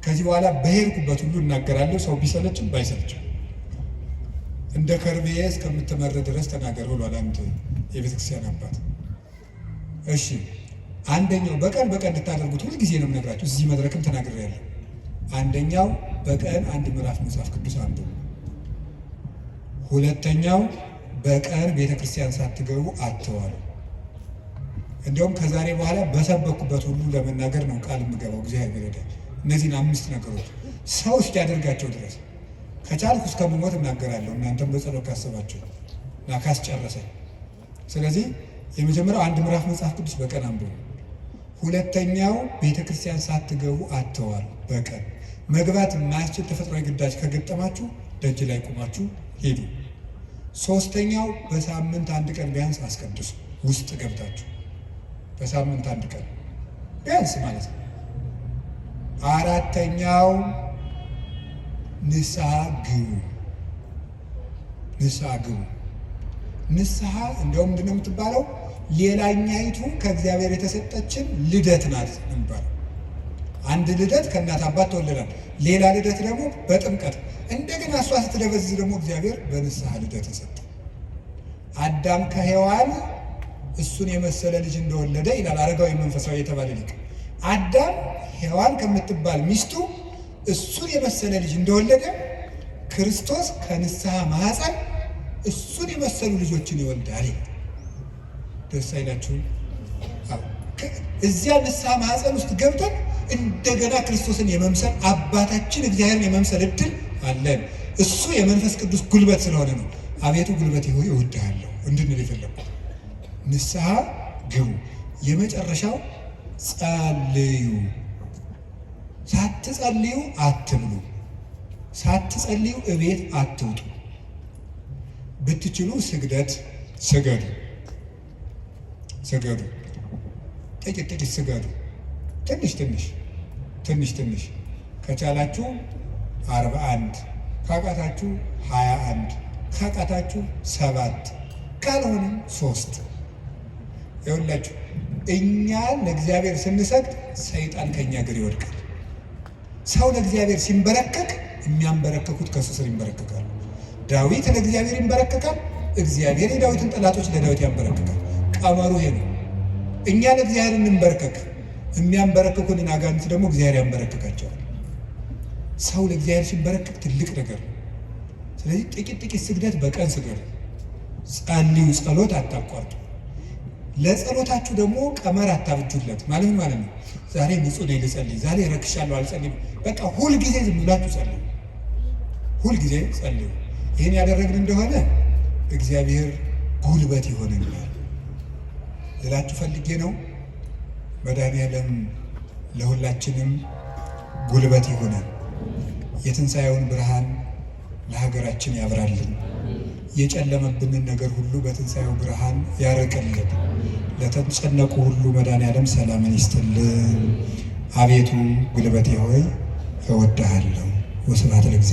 ከዚህ በኋላ በሄድኩበት ሁሉ እናገራለሁ፣ ሰው ቢሰለችም ባይሰለችም እንደ ከርቤ እስከምትመር ድረስ ተናገር ብሏል አንድ የቤተክርስቲያን አባት። እሺ አንደኛው በቀን እንድታደርጉት ሁሉ ጊዜ ነው የምነግራችሁ። እዚህ መድረክም ተናግሬያለሁ። አንደኛው በቀን አንድ ምዕራፍ መጽሐፍ ቅዱስ አንብቡ። ሁለተኛው በቀን ቤተክርስቲያን ሳትገቡ አትዋሉ። እንዲያውም ከዛሬ በኋላ በሰበኩበት ሁሉ ለመናገር ነው ቃል የምገባው። እግዚአብሔር ይረዳል። እነዚህን 5 ነገሮች ሰው እስኪያደርጋቸው ድረስ ከቻልኩ እስከምሞት እናገራለሁ። እናንተም በጸሎት ካሰባችሁ እና ካስጨረሰኝ። ስለዚህ የመጀመሪያው አንድ ምዕራፍ መጽሐፍ ቅዱስ በቀን አንብቡ። ሁለተኛው ቤተክርስቲያን ሳትገቡ አትዋሉ። በቀን መግባት የማያስችል ተፈጥሯዊ ግዳጅ ከገጠማችሁ ደጅ ላይ ቆማችሁ ሄዱ። ሶስተኛው በሳምንት አንድ ቀን ቢያንስ አስቀድሱ። ውስጥ ገብታችሁ በሳምንት አንድ ቀን ቢያንስ ማለት ነው። አራተኛው ንስሐ ግቡ። ንስሐ ግቡ። ንስሐ እንደውም ምንድን ነው የምትባለው? ሌላኛይቱ ከእግዚአብሔር የተሰጠችን ልደት ናት የሚባለው። አንድ ልደት ከእናት አባት ተወለዳል። ሌላ ልደት ደግሞ በጥምቀት እንደገና እሷ ስትደበዝዝ ደግሞ እግዚአብሔር በንስሐ ልደት ተሰጠ። አዳም ከሔዋን እሱን የመሰለ ልጅ እንደወለደ ይላል አረጋዊ መንፈሳዊ የተባለ ሊቅ። አዳም ሔዋን ከምትባል ሚስቱ እሱን የመሰለ ልጅ እንደወለደ ክርስቶስ ከንስሐ ማኅፀን እሱን የመሰሉ ልጆችን ይወልዳል። ደስ አይላችሁም? እዚያ ንስሐ ማኅፀን ውስጥ ገብተን እንደገና ክርስቶስን የመምሰል አባታችን እግዚአብሔርን የመምሰል እድል አለን። እሱ የመንፈስ ቅዱስ ጉልበት ስለሆነ ነው። አቤቱ ጉልበቴ ሆይ እወድሃለሁ እንድንል የፈለኩት። ንስሐ ግቡ። የመጨረሻው ጸልዩ። ሳትጸልዩ አትብሉ። ሳትጸልዩ እቤት አትውጡ። ብትችሉ ስግደት ስገዱ። ስገዱ። ጥቂት ስገዱ። ትንሽ ከቻላችሁ 41 ካቃታችሁ 21 ካቃታችሁ 7 ካልሆነም 3። ይኸውላችሁ እኛ ለእግዚአብሔር ስንሰግድ ሰይጣን ከኛ እግር ይወድቃል። ሰው ለእግዚአብሔር ሲንበረከክ የሚያንበረከኩት ከሱ ስር ይንበረከካሉ። ዳዊት ለእግዚአብሔር ይንበረከካል፣ እግዚአብሔር የዳዊትን ጠላቶች ለዳዊት ያንበረከካል። ቀመሩ ይሄ ነው። እኛ ለእግዚአብሔር እንንበረከክ፣ የሚያንበረከኩንን አጋንንት ደግሞ እግዚአብሔር ያንበረከካቸዋል። ሰው ለእግዚአብሔር ሲንበረከክ ትልቅ ነገር ነው። ስለዚህ ጥቂት ስግደት በቀን ስገዱ። ጸልዩ። ጸሎት አታቋርጡ። ለጸሎታችሁ ደግሞ ቀመር አታብጁለት። ማለት ነው ዛሬ ንጹህ ነኝ ልጸልይ፣ ዛሬ ረክሻለሁ አልጸልይም። በቃ ሁልጊዜ ዝም ብላችሁ ጸልዩ። ሁልጊዜ ጸልዩ። ይህን ያደረግን እንደሆነ እግዚአብሔር ጉልበት ይሆንልናል ልላችሁ ፈልጌ ነው። መድኃኔዓለም ለሁላችንም ጉልበት ይሆናል። የትንሣኤውን ብርሃን ለሀገራችን ያብራልን። የጨለመብንን ነገር ሁሉ በትንሣኤው ብርሃን ያርቅልን። ለተጨነቁ ሁሉ መድኃኔዓለም ሰላምን ይስጥልን። አቤቱ ጉልበቴ ሆይ እወድሃለሁ። ወስብሐት ለእግዚአብሔር።